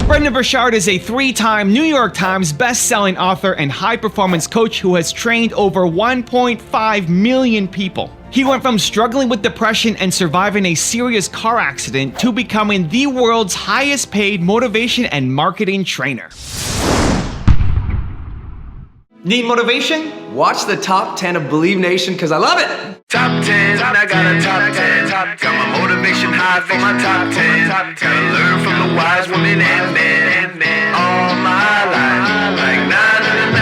Brendon Burchard is a 3-time New York Times best-selling author and high-performance coach who has trained over 1.5 million people. He went from struggling with depression and surviving a serious car accident to becoming the world's highest-paid motivation and marketing trainer. Need motivation? Watch the top 10 of Believe Nation because I love it. Top 10, I got a top 10. Got my motivation high for my top 10. Gotta learn from the wise women and men. All my life, like 9 and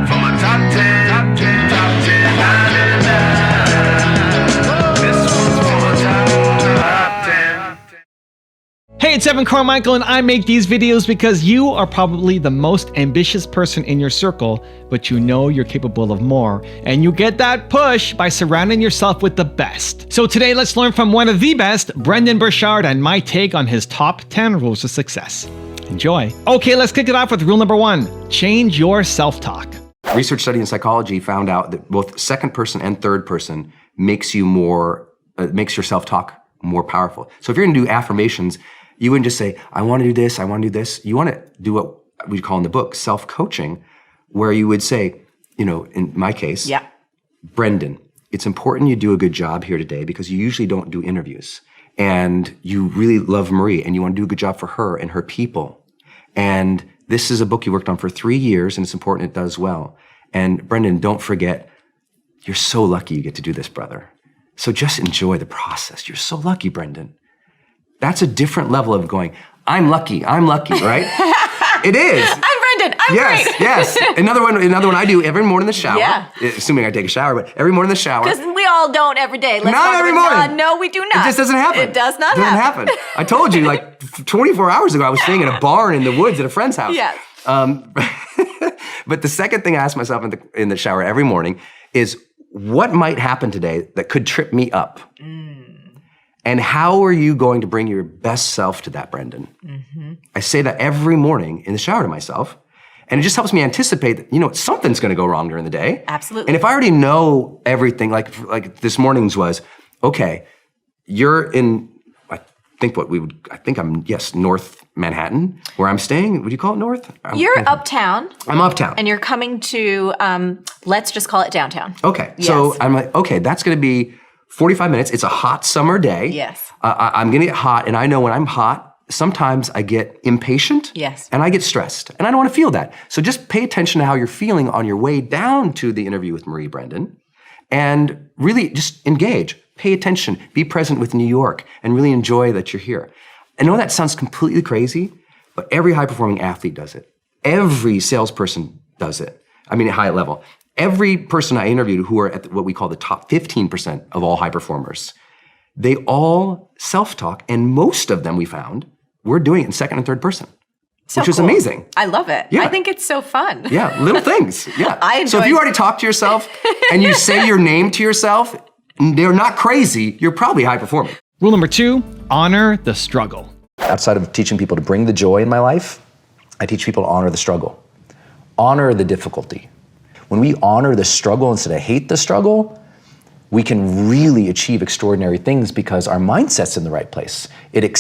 9. For my top 10, top 10, 9 and 9. This one's for my top 10. Hey, it's Carmichael, and I make these videos because you are probably the most ambitious person in your circle, but you know you're capable of more, and you get that push by surrounding yourself with the best. So today, let's learn from one of the best, Brendon Burchard, and my take on his top 10 rules of success. Enjoy. Okay, let's kick it off with rule number 1. Change your self-talk. Research study in psychology found out that both second person and third person makes you more, makes your self-talk more powerful. So if you're gonna do affirmations, you wouldn't just say, I want to do this, I want to do this. You want to do what we call in the book self-coaching, where you would say, you know, in my case, yeah, Brendon, it's important you do a good job here today because you usually don't do interviews. And you really love Marie and you want to do a good job for her and her people. And this is a book you worked on for 3 years and it's important it does well. And Brendon, don't forget, you're so lucky you get to do this, brother. So just enjoy the process. You're so lucky, Brendon. That's a different level of going, I'm lucky, right? It is. I'm Brendon, I'm yes, great. Yes, Another one I do every morning in the shower. Yeah. Assuming I take a shower, but every morning in the shower. Because we all don't every day. Not every morning. No, we do not. It just doesn't happen. It does not happen. I told you, like 24 hours ago, I was staying in a barn in the woods at a friend's house. Yes. But the second thing I ask myself in the shower every morning is, what might happen today that could trip me up? And how are you going to bring your best self to that, Brendon? Mm-hmm. I say that every morning in the shower to myself. And it just helps me anticipate that, you know, something's going to go wrong during the day. Absolutely. And if I already know everything, like this morning's was, okay, you're in, I'm North Manhattan, where I'm staying. Would you call it North? You're uptown. I'm uptown. And you're coming to, let's just call it downtown. Okay. Yes. So I'm like, okay, that's going to be 45 minutes. It's a hot summer day. Yes. I'm going to get hot, and I know when I'm hot, sometimes I get impatient. Yes. And I get stressed, and I don't want to feel that. So just pay attention to how you're feeling on your way down to the interview with Marie, Brendon, and really just engage. Pay attention. Be present with New York, and really enjoy that you're here. I know that sounds completely crazy, but every high-performing athlete does it. Every salesperson does it. I mean, at high level. Every person I interviewed who are at what we call the top 15% of all high performers, they all self-talk, and most of them we found were doing it in second and third person, which was amazing. I love it. Yeah. I think it's so fun. Yeah, little things. Yeah. I enjoy So if you already talk to yourself and you say your name to yourself, they're not crazy, you're probably high performing. Rule number 2, honor the struggle. Outside of teaching people to bring the joy in my life, I teach people to honor the struggle, honor the difficulty. When we honor the struggle instead of hate the struggle, we can really achieve extraordinary things because our mindset's in the right place. As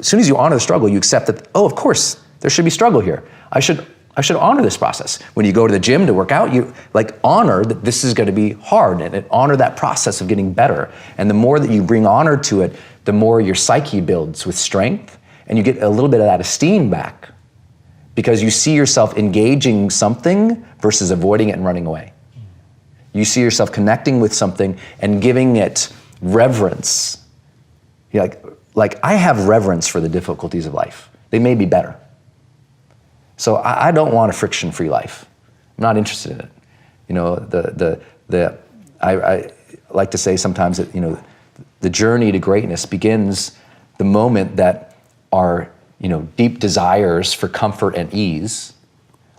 soon as you honor the struggle, you accept that, oh, of course, there should be struggle here. I should honor this process. When you go to the gym to work out, you honor that this is going to be hard and honor that process of getting better. And the more that you bring honor to it, the more your psyche builds with strength, and you get a little bit of that esteem back. Because you see yourself engaging something versus avoiding it and running away. You see yourself connecting with something and giving it reverence. You're like I have reverence for the difficulties of life. They may be better. So I don't want a friction-free life. I'm not interested in it. You know, I like to say sometimes that, you know, the journey to greatness begins the moment that our deep desires for comfort and ease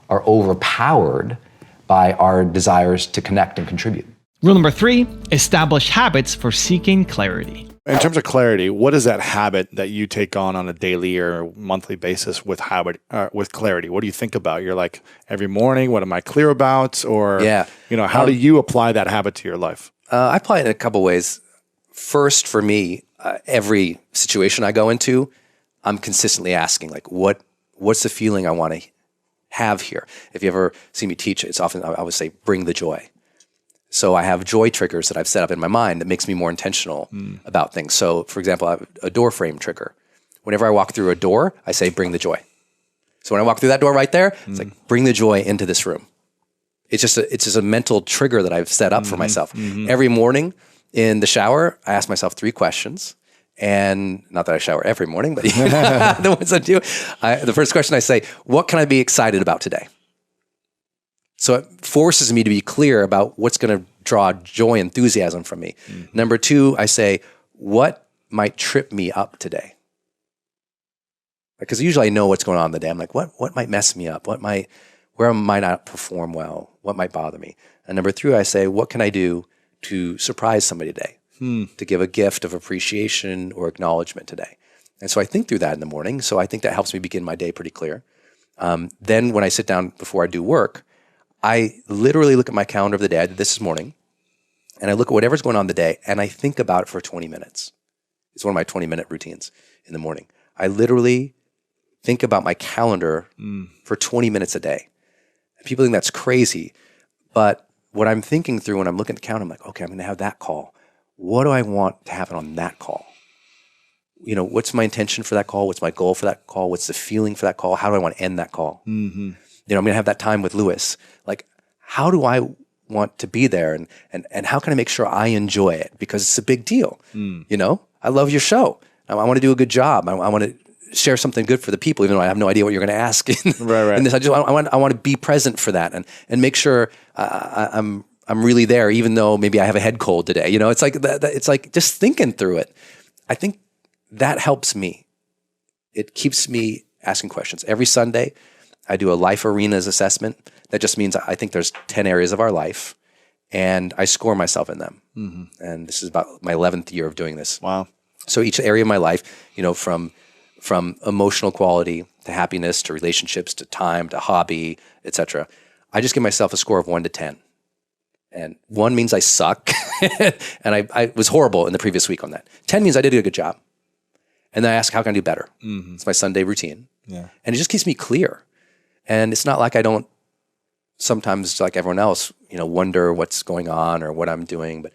are overpowered by our desires to connect and contribute. Rule number 3, establish habits for seeking clarity. In terms of clarity, what is that habit that you take on a daily or monthly basis with clarity? What do you think about? You're like, every morning, what am I clear about? Or, how do you apply that habit to your life? I apply it in a couple ways. First, for me, every situation I go into, I'm consistently asking, like, what's the feeling I want to have here? If you ever see me teach, it's often, I always say, bring the joy. So I have joy triggers that I've set up in my mind that makes me more intentional about things. So for example, I have a door frame trigger. Whenever I walk through a door, I say, bring the joy. So when I walk through that door right there, it's like, bring the joy into this room. It's just a mental trigger that I've set up for myself. Every morning in the shower, I ask myself 3 questions. And not that I shower every morning, but the ones I do, the first question I say, what can I be excited about today? So it forces me to be clear about what's going to draw joy, enthusiasm from me. Number 2, I say, what might trip me up today? Because usually I know what's going on in the day. I'm like, what might mess me up? Where might I not perform well? What might bother me? And number 3, I say, what can I do to surprise somebody today? To give a gift of appreciation or acknowledgement today. And so I think through that in the morning. So I think that helps me begin my day pretty clear. Then when I sit down before I do work, I literally look at my calendar of the day. I did this morning. And I look at whatever's going on in the day and I think about it for 20 minutes. It's one of my 20-minute routines in the morning. I literally think about my calendar for 20 minutes a day. And people think that's crazy. But what I'm thinking through when I'm looking at the calendar, I'm like, okay, I'm going to have that call. What do I want to happen on that call? What's my intention for that call? What's my goal for that call? What's the feeling for that call? How do I want to end that call? I'm going to have that time with Lewis. Like, how do I want to be there? And how can I make sure I enjoy it? Because it's a big deal. I love your show. I want to do a good job. I want to share something good for the people, even though I have no idea what you're going to ask in this. I want to be present for that and make sure I'm really there, even though maybe I have a head cold today. It's like it's like just thinking through it. I think that helps me. It keeps me asking questions. Every Sunday, I do a life arenas assessment. That just means I think there's 10 areas of our life, and I score myself in them. And this is about my 11th year of doing this. Wow. So each area of my life, from emotional quality to happiness to relationships to time to hobby, etc. I just give myself a score of 1 to 10. And 1 means I suck, and I was horrible in the previous week on that. 10 means I did a good job. And then I ask, how can I do better? It's my Sunday routine. Yeah. And it just keeps me clear. And it's not like I don't sometimes, like everyone else, wonder what's going on or what I'm doing. But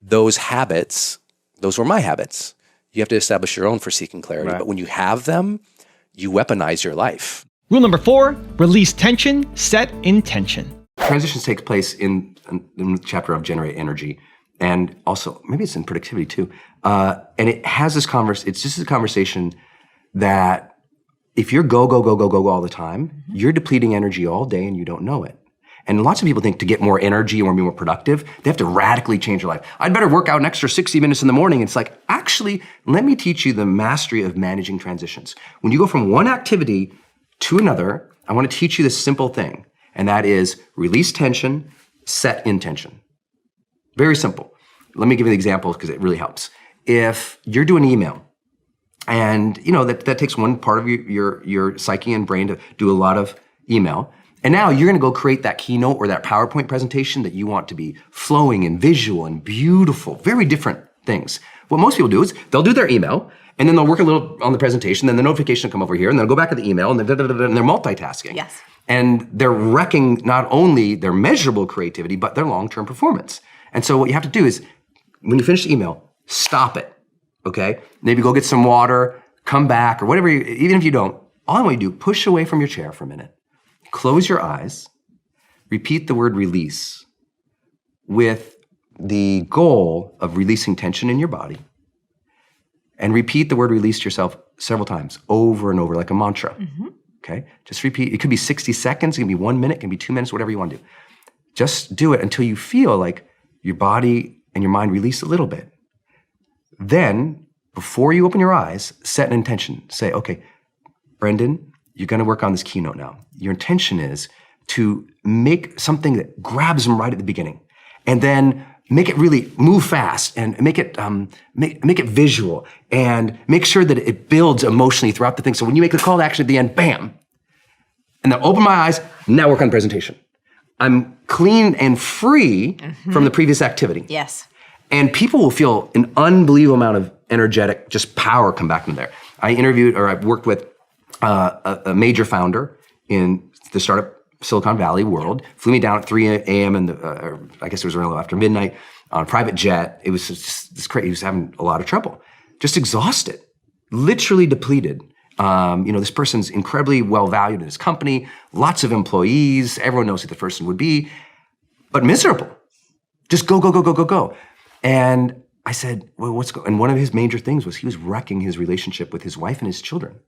those habits, those were my habits. You have to establish your own for seeking clarity. Right. But when you have them, you weaponize your life. Rule number 4, release tension, set intention. Transitions take place in the chapter of generate energy, and also maybe it's in productivity too. And it has this it's just a conversation that if you're go all the time, you're depleting energy all day and you don't know it. And lots of people think to get more energy or be more productive, they have to radically change their life. I'd better work out an extra 60 minutes in the morning. It's like, actually, let me teach you the mastery of managing transitions. When you go from one activity to another, I want to teach you this simple thing. And that is release tension, set intention. Very simple. Let me give you the example because it really helps. If you're doing email, and that takes one part of your psyche and brain to do a lot of email. And now you're going to go create that keynote or that PowerPoint presentation that you want to be flowing and visual and beautiful. Very different things. What most people do is they'll do their email and then they'll work a little on the presentation, then the notification will come over here and they'll go back to the email and they're multitasking. Yes. And they're wrecking not only their measurable creativity, but their long-term performance. And so what you have to do is, when you finish the email, stop it, okay? Maybe go get some water, come back, or whatever, even if you don't, all I want you to do, push away from your chair for a minute, close your eyes, repeat the word release with the goal of releasing tension in your body, and repeat the word release to yourself several times, over and over, like a mantra. Okay, just repeat. It could be 60 seconds, it can be 1 minute, it can be 2 minutes, whatever you want to do. Just do it until you feel like your body and your mind release a little bit. Then, before you open your eyes, set an intention. Say, okay, Brendon, you're going to work on this keynote now. Your intention is to make something that grabs them right at the beginning, and then make it really move fast and make it visual and make sure that it builds emotionally throughout the thing. So when you make the call to action at the end, bam, and then open my eyes, now work on the presentation. I'm clean and free from the previous activity. Yes. And people will feel an unbelievable amount of energetic, just power come back into there. I interviewed, or I've worked with a major founder in the startup Silicon Valley world, flew me down at 3 a.m. and I guess it was around after midnight on a private jet. It was just this crazy. He was having a lot of trouble, just exhausted, literally depleted. This person's incredibly well valued in his company, lots of employees. Everyone knows who the person would be, but miserable. Just go. And I said, well, and one of his major things was he was wrecking his relationship with his wife and his children.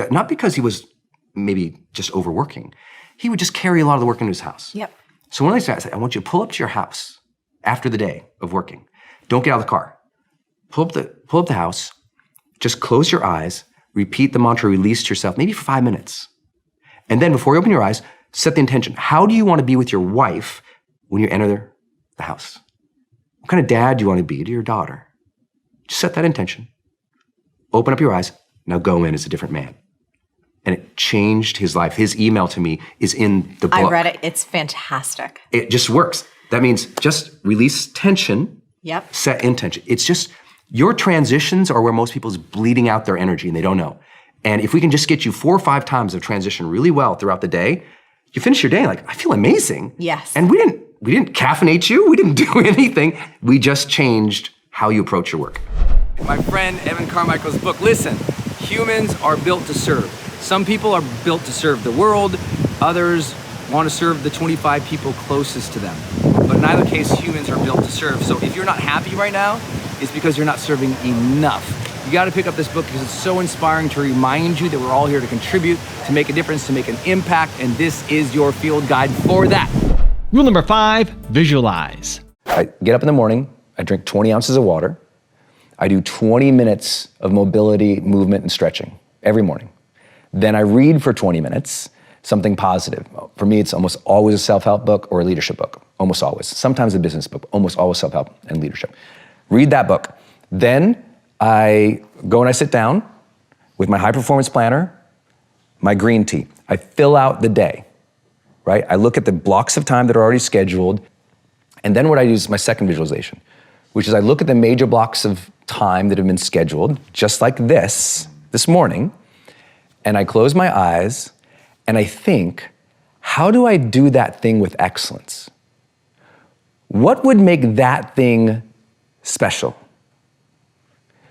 Not because he was maybe just overworking. He would just carry a lot of the work into his house. Yep. So one of these guys, I said, I want you to pull up to your house after the day of working. Don't get out of the car. Pull up the house, just close your eyes, repeat the mantra, release to yourself, maybe for 5 minutes. And then before you open your eyes, set the intention. How do you want to be with your wife when you enter the house? What kind of dad do you want to be to your daughter? Just set that intention. Open up your eyes. Now go in as a different man. And it changed his life. His email to me is in the book. I read it. It's fantastic. It just works. That means just release tension. Yep. Set intention. It's just your transitions are where most people's bleeding out their energy and they don't know. And if we can just get you 4 or 5 times of transition really well throughout the day, you finish your day like, I feel amazing. Yes. And we didn't caffeinate you. We didn't do anything. We just changed how you approach your work. My friend Evan Carmichael's book. Listen, humans are built to serve. Some people are built to serve the world. Others want to serve the 25 people closest to them. But in either case, humans are built to serve. So if you're not happy right now, it's because you're not serving enough. You got to pick up this book because it's so inspiring to remind you that we're all here to contribute, to make a difference, to make an impact, and this is your field guide for that. Rule number 5, visualize. I get up in the morning, I drink 20 ounces of water, I do 20 minutes of mobility, movement, and stretching every morning. Then I read for 20 minutes, something positive. For me, it's almost always a self-help book or a leadership book, almost always. Sometimes a business book, almost always self-help and leadership. Read that book. Then I go and I sit down with my high-performance planner, my green tea. I fill out the day, right? I look at the blocks of time that are already scheduled, and then what I do is my second visualization, which is I look at the major blocks of time that have been scheduled, just like this morning, and I close my eyes and I think, how do I do that thing with excellence? What would make that thing special?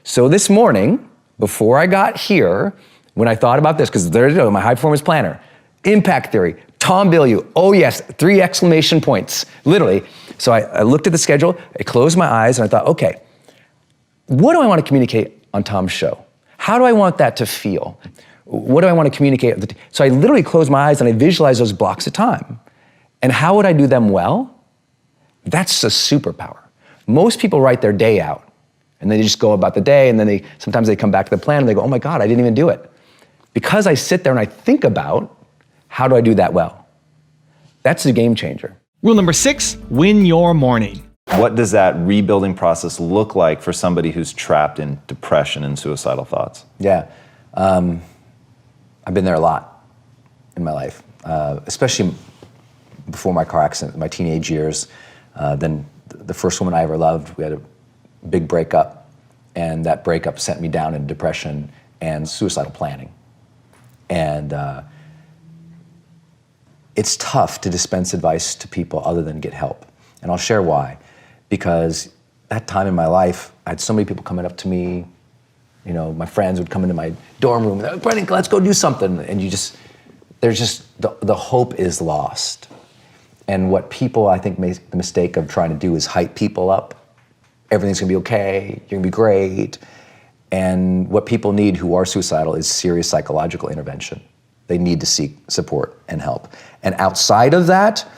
So this morning, before I got here, when I thought about this, because there you go, my high performance planner, impact theory, Tom Bilyeu, oh yes, 3 exclamation points, literally. So I looked at the schedule, I closed my eyes and I thought, okay, what do I want to communicate on Tom's show? How do I want that to feel? What do I want to communicate? So I literally closed my eyes and I visualized those blocks of time. And how would I do them well? That's a superpower. Most people write their day out and then they just go about the day and then sometimes they come back to the plan and they go, oh my God, I didn't even do it. Because I sit there and I think about, how do I do that well? That's the game changer. Rule number 6, win your morning. What does that rebuilding process look like for somebody who's trapped in depression and suicidal thoughts? Yeah. I've been there a lot in my life, especially before my car accident, my teenage years. Then the first woman I ever loved, we had a big breakup, and that breakup sent me down into depression and suicidal planning. And it's tough to dispense advice to people other than get help. And I'll share why. Because that time in my life, I had so many people coming up to me. You know, my friends would come into my dorm room, and Brendon, let's go do something. And the hope is lost. And what people, I think, make the mistake of trying to do is hype people up. Everything's gonna be okay, you're gonna be great. And what people need who are suicidal is serious psychological intervention. They need to seek support and help. And outside of that,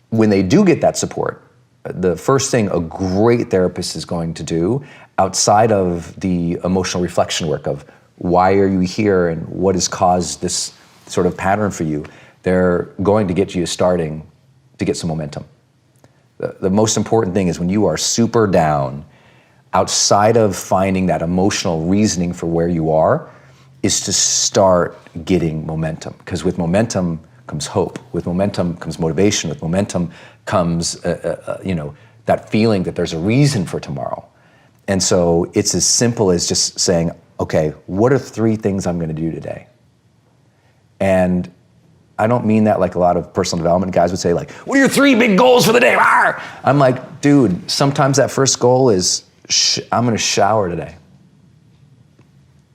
when they do get that support, the first thing a great therapist is going to do, outside of the emotional reflection work of why are you here and what has caused this sort of pattern for you, they're going to get you starting to get some momentum. The most important thing is when you are super down, outside of finding that emotional reasoning for where you are, is to start getting momentum. Because with momentum comes hope. With momentum comes motivation. With momentum comes, that feeling that there's a reason for tomorrow. And so it's as simple as just saying, okay, what are 3 things I'm gonna do today? And I don't mean that like a lot of personal development guys would say like, what are your 3 big goals for the day? Arr! I'm like, dude, sometimes that first goal is, I'm gonna shower today.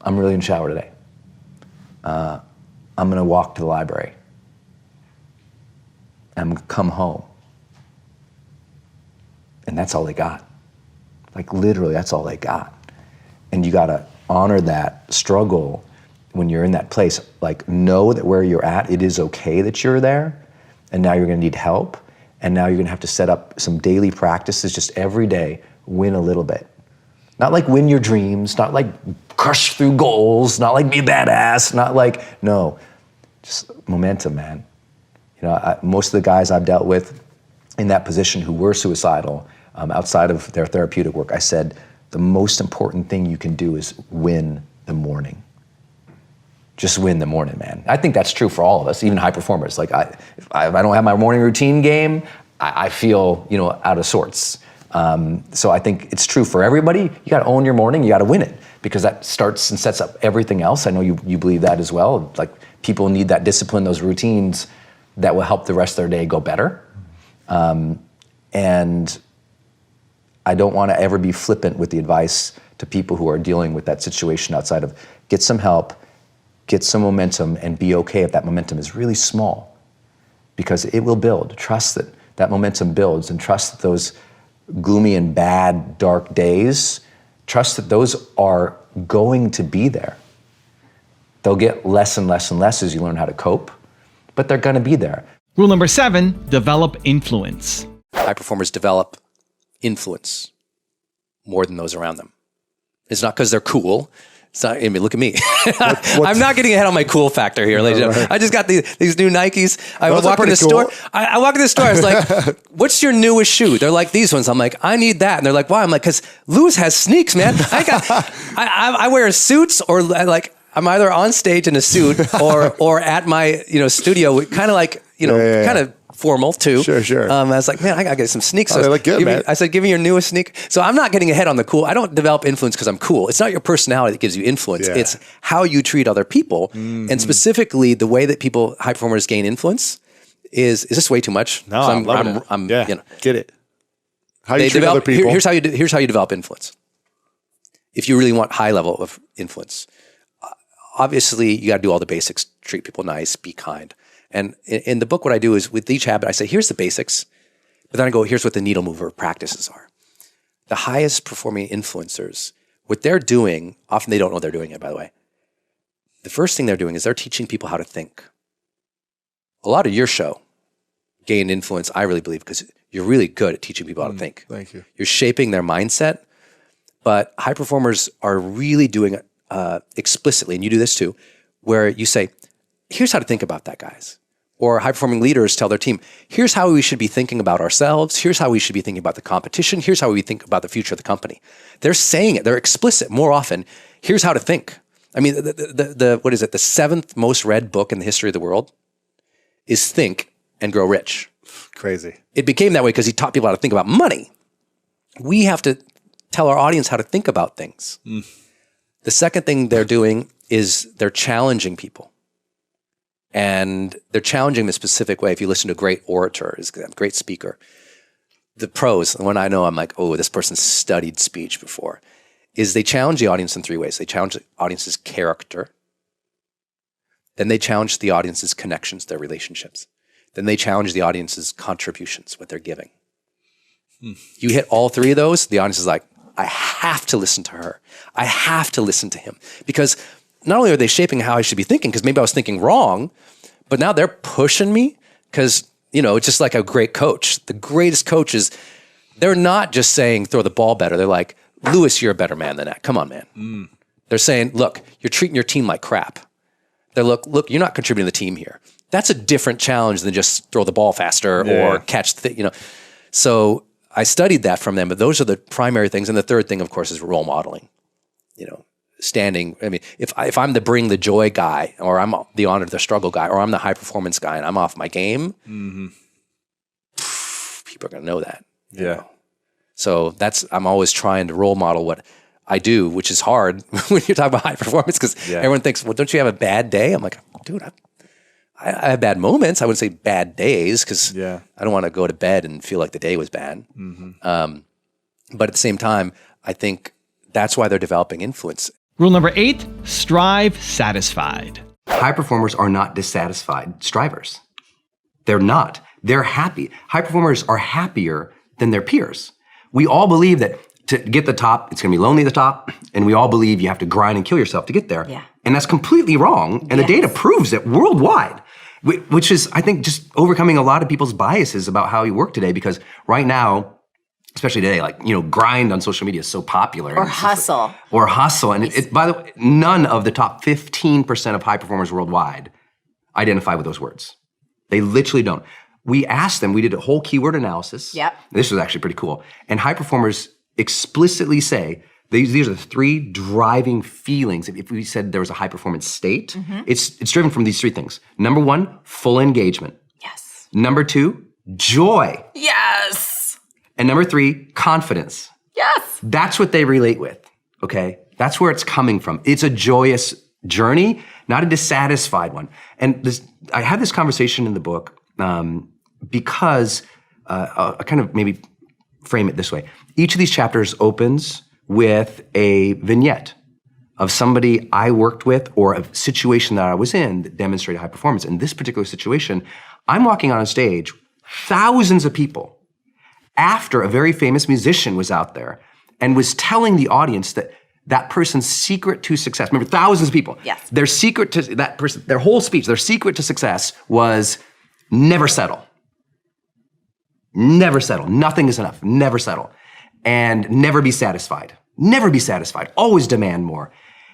I'm really gonna shower today. I'm gonna walk to the library. I'm gonna come home. And that's all they got. Like literally, that's all they got. And you gotta honor that struggle when you're in that place. Like know that where you're at, it is okay that you're there, and now you're gonna need help, and now you're gonna have to set up some daily practices just every day, win a little bit. Not like win your dreams, not like crush through goals, not like be a badass, not like, no, just momentum, man. You know, most of the guys I've dealt with in that position who were suicidal, outside of their therapeutic work, I said, the most important thing you can do is win the morning. Just win the morning, man. I think that's true for all of us, even high performers. Like if I don't have my morning routine game, I feel, you know, out of sorts. So I think it's true for everybody. You gotta own your morning, you gotta win it, because that starts and sets up everything else. I know you believe that as well. Like people need that discipline, those routines that will help the rest of their day go better. And I don't wanna ever be flippant with the advice to people who are dealing with that situation outside of get some help, get some momentum, and be okay if that momentum is really small, because it will build. Trust that that momentum builds, and trust that those gloomy and bad, dark days, trust that those are going to be there. They'll get less and less and less as you learn how to cope, but they're gonna be there. Rule number 7, develop influence. High performers develop influence more than those around them. It's not because they're cool. It's not, I mean, look at me. I'm not getting ahead on my cool factor here, ladies and gentlemen. I just got these new Nikes. I walk in the store. I walk in the store. I was like, what's your newest shoe? They're like, these ones. I'm like, I need that. And they're like, why? I'm like, because Lewis has sneaks, man. I wear suits, or like, I'm either on stage in a suit or at my, you know, studio, kind of like, you know, kind of formal too. Sure. I was like, man, I gotta get some sneaks. So they look good, man. I said, give me your newest sneak. So I'm not getting ahead on the cool. I don't develop influence because I'm cool. It's not your personality that gives you influence. Yeah. It's how you treat other people. And specifically the way that high performers gain influence is this way too much? No, I'm loving it. You know, get it. How you treat other people. Here's how you develop influence. If you really want high level of influence, obviously you got to do all the basics. Treat people nice, be kind. And in the book, what I do is with each habit, I say, here's the basics, but then I go, here's what the needle mover practices are. The highest performing influencers, what they're doing, often they don't know they're doing it, by the way. The first thing they're doing is they're teaching people how to think. A lot of your show gained influence, I really believe, because you're really good at teaching people how to think. Thank you. You're shaping their mindset, but high performers are really doing it explicitly, and you do this too, where you say, here's how to think about that, guys. Or high-performing leaders tell their team, here's how we should be thinking about ourselves. Here's how we should be thinking about the competition. Here's how we think about the future of the company. They're saying it. They're explicit more often. Here's how to think. I mean, what is it? The 7th most read book in the history of the world is Think and Grow Rich. Crazy. It became that way because he taught people how to think about money. We have to tell our audience how to think about things. The second thing they're doing is they're challenging people. And they're challenging in a specific way. If you listen to a great orator, a great speaker, the pros, the one I know, I'm like, oh, this person's studied speech before, is they challenge the audience in 3 ways. They challenge the audience's character. Then they challenge the audience's connections, their relationships. Then they challenge the audience's contributions, what they're giving. You hit all 3 of those, the audience is like, I have to listen to her. I have to listen to him. Because not only are they shaping how I should be thinking, because maybe I was thinking wrong, but now they're pushing me because, you know, it's just like a great coach. The greatest coaches, they're not just saying throw the ball better. They're like, Lewis, you're a better man than that. Come on, man. They're saying, look, you're treating your team like crap. They're look, you're not contributing to the team here. That's a different challenge than just throw the ball faster or catch the, you know. So I studied that from them, but those are the primary things. And the third thing, of course, is role modeling, you know. Standing, I mean, if I'm the bring the joy guy, or I'm the honor the struggle guy, or I'm the high performance guy, and I'm off my game, people are going to know that. Yeah. You know? So I'm always trying to role model what I do, which is hard when you're talking about high performance because everyone thinks, well, don't you have a bad day? I'm like, dude, I have bad moments. I wouldn't say bad days because I don't want to go to bed and feel like the day was bad. But at the same time, I think that's why they're developing influence. Rule number 8, strive satisfied. High performers are not dissatisfied strivers. They're not. They're happy. High performers are happier than their peers. We all believe that to get the top, it's going to be lonely at the top, and we all believe you have to grind and kill yourself to get there. Yeah. And that's completely wrong, and the data proves it worldwide, which is, I think, just overcoming a lot of people's biases about how you work today, because right now, especially today, like, grind on social media is so popular. Or hustle. And by the way, none of the top 15% of high performers worldwide identify with those words. They literally don't. We asked them, we did a whole keyword analysis. Yep. This was actually pretty cool. And high performers explicitly say, these are the 3 driving feelings. If we said there was a high performance state, it's driven from these 3 things. Number 1, full engagement. Yes. Number 2, joy. Yes. And number 3, confidence. Yes. That's what they relate with, okay? That's where it's coming from. It's a joyous journey, not a dissatisfied one. And I had this conversation in the book because I'll kind of maybe frame it this way. Each of these chapters opens with a vignette of somebody I worked with or a situation that I was in that demonstrated high performance. In this particular situation, I'm walking on a stage, thousands of people, after a very famous musician was out there and was telling the audience that person's secret to success, remember, thousands of people, their secret to that person, their whole speech, their secret to success was never settle. Never settle. Nothing is enough. Never settle. And never be satisfied. Never be satisfied. Always demand more.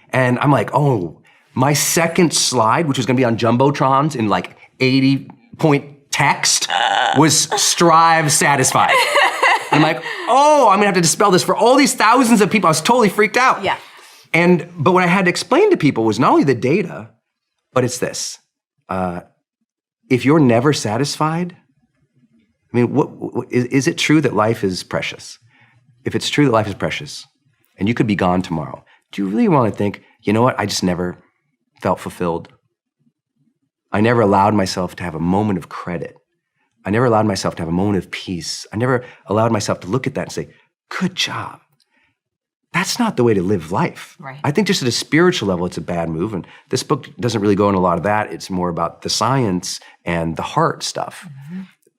And I'm like, oh, my second slide, which was going to be on Jumbotrons in like 80-point text, was strive satisfied. And I'm like, oh, I'm going to have to dispel this for all these thousands of people. I was totally freaked out. Yeah. But what I had to explain to people was not only the data, but it's this. If you're never satisfied, I mean, is it true that life is precious? If it's true that life is precious and you could be gone tomorrow, do you really want to think, you know what, I just never felt fulfilled? I never allowed myself to have a moment of credit. I never allowed myself to have a moment of peace. I never allowed myself to look at that and say, good job. That's not the way to live life. Right. I think just at a spiritual level, it's a bad move. And this book doesn't really go into a lot of that. It's more about the science and the heart stuff.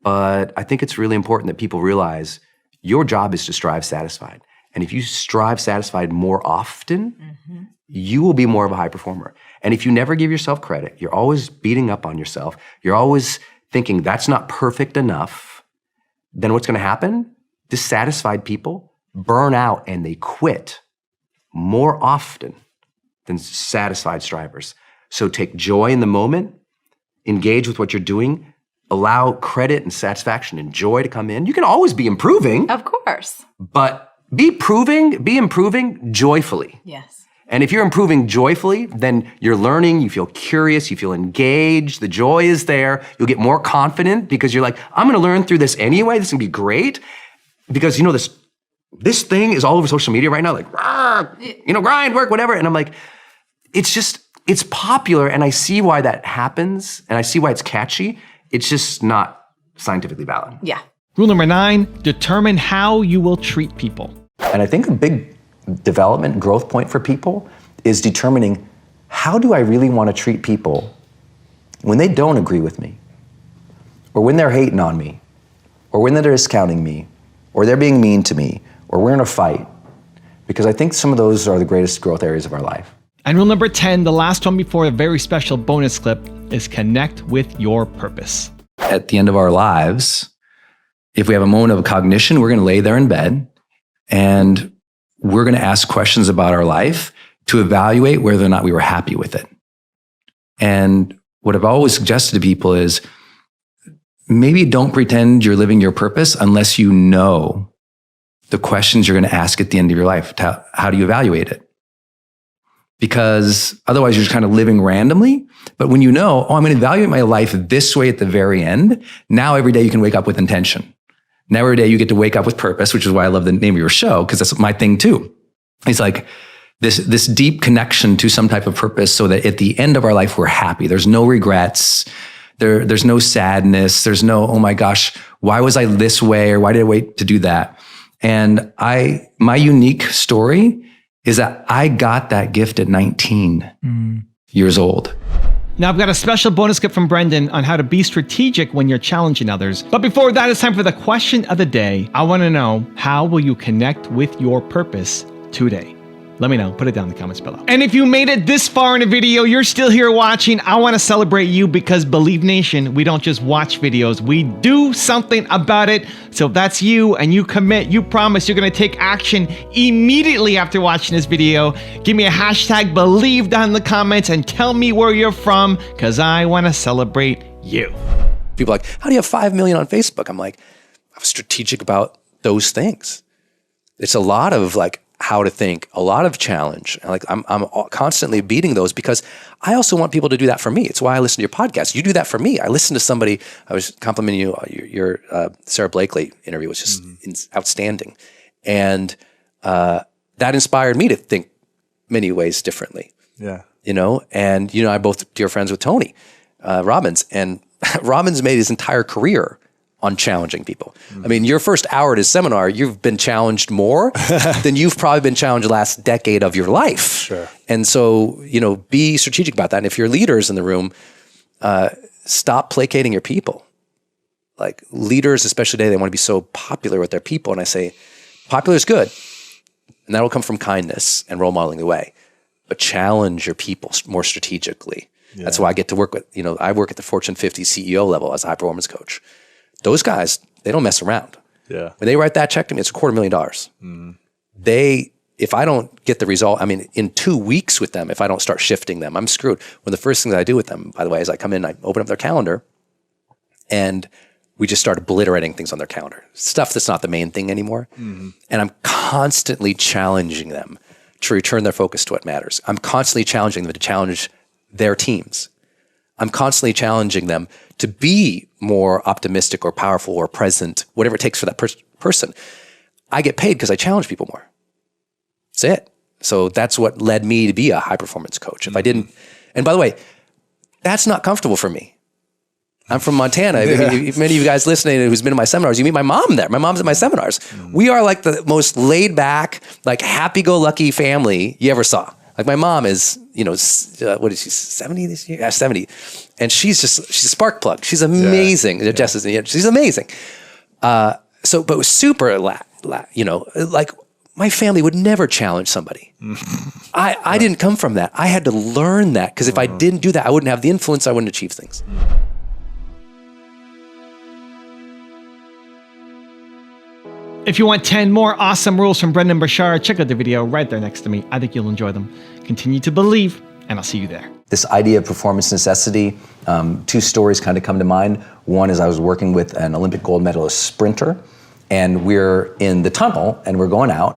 But I think it's really important that people realize your job is to strive satisfied. And if you strive satisfied more often, you will be more of a high performer. And if you never give yourself credit, you're always beating up on yourself, you're always thinking that's not perfect enough, then what's going to happen? Dissatisfied people burn out and they quit more often than satisfied strivers. So take joy in the moment, engage with what you're doing, allow credit and satisfaction and joy to come in. You can always be improving. Of course. But be improving joyfully. Yes. And if you're improving joyfully, then you're learning, you feel curious, you feel engaged, the joy is there, you'll get more confident because you're like, I'm gonna learn through this anyway, this is gonna be great. Because this thing is all over social media right now, like, grind, work, whatever. And I'm like, it's popular and I see why that happens and I see why it's catchy. It's just not scientifically valid. Yeah. Rule number 9, determine how you will treat people. And I think a big development growth point for people is determining how do I really want to treat people when they don't agree with me, or when they're hating on me, or when they're discounting me, or they're being mean to me, or we're in a fight. Because I think some of those are the greatest growth areas of our life. And rule number 10, the last one before a very special bonus clip, is connect with your purpose. At the end of our lives, if we have a moment of cognition, we're going to lay there in bed and we're going to ask questions about our life to evaluate whether or not we were happy with it. And what I've always suggested to people is maybe don't pretend you're living your purpose unless you know the questions you're going to ask at the end of your life. How do you evaluate it? Because otherwise you're just kind of living randomly. But when you know, I'm going to evaluate my life this way at the very end, now every day you can wake up with intention. Now every day you get to wake up with purpose, which is why I love the name of your show, because that's my thing too. It's like this deep connection to some type of purpose so that at the end of our life, we're happy. There's no regrets. There's no sadness. There's no, oh my gosh, why was I this way? Or why did I wait to do that? And my unique story is that I got that gift at 19 years old. Now I've got a special bonus gift from Brendon on how to be strategic when you're challenging others. But before that, it's time for the question of the day. I want to know, how will you connect with your purpose today? Let me know. Put it down in the comments below. And if you made it this far in the video, you're still here watching, I want to celebrate you because Believe Nation, we don't just watch videos, we do something about it. So if that's you and you commit, you promise you're going to take action immediately after watching this video, give me a hashtag Believe down in the comments and tell me where you're from because I want to celebrate you. People are like, how do you have 5 million on Facebook? I'm like, I was strategic about those things. It's a lot of like, how to think, a lot of challenge. Like I'm constantly beating those because I also want people to do that for me. It's why I listen to your podcast. You do that for me. I listen to somebody. I was complimenting you. Your Sarah Blakely interview was just outstanding, and that inspired me to think many ways differently. Yeah, and I'm both dear friends with Tony Robbins, and Robbins made his entire career on challenging people. I mean, your first hour at his seminar, you've been challenged more than you've probably been challenged the last decade of your life. Sure. And so, be strategic about that. And if you're leaders in the room, stop placating your people. Like leaders, especially today, they want to be so popular with their people. And I say, popular is good. And that'll come from kindness and role modeling the way. But challenge your people more strategically. Yeah. That's why I get to work with, I work at the Fortune 50 CEO level as a high performance coach. Those guys, they don't mess around. Yeah. When they write that check to me, it's $250,000. If I don't get the result, in 2 weeks with them, if I don't start shifting them, I'm screwed. One of the first things I do with them, by the way, is I come in, I open up their calendar, and we just start obliterating things on their calendar. Stuff that's not the main thing anymore. And I'm constantly challenging them to return their focus to what matters. I'm constantly challenging them to challenge their teams. I'm constantly challenging them to be more optimistic or powerful or present, whatever it takes for that person. I get paid because I challenge people more. That's it. So that's what led me to be a high performance coach. If I didn't, and by the way, that's not comfortable for me. I'm from Montana. Yeah. If many of you guys listening who's been in my seminars, you meet my mom there. My mom's at my seminars. We are like the most laid back, like happy-go-lucky family you ever saw. Like my mom is, what is she, 70 this year? Yeah, 70. And she's a spark plug. She's amazing. Yeah. She's amazing. But it was super, like my family would never challenge somebody. I didn't come from that. I had to learn that because if I didn't do that, I wouldn't have the influence. I wouldn't achieve things. If you want 10 more awesome rules from Brendon Burchard, check out the video right there next to me. I think you'll enjoy them. Continue to believe, and I'll see you there. This idea of performance necessity, 2 stories kind of come to mind. One is I was working with an Olympic gold medalist sprinter, and we're in the tunnel, and we're going out.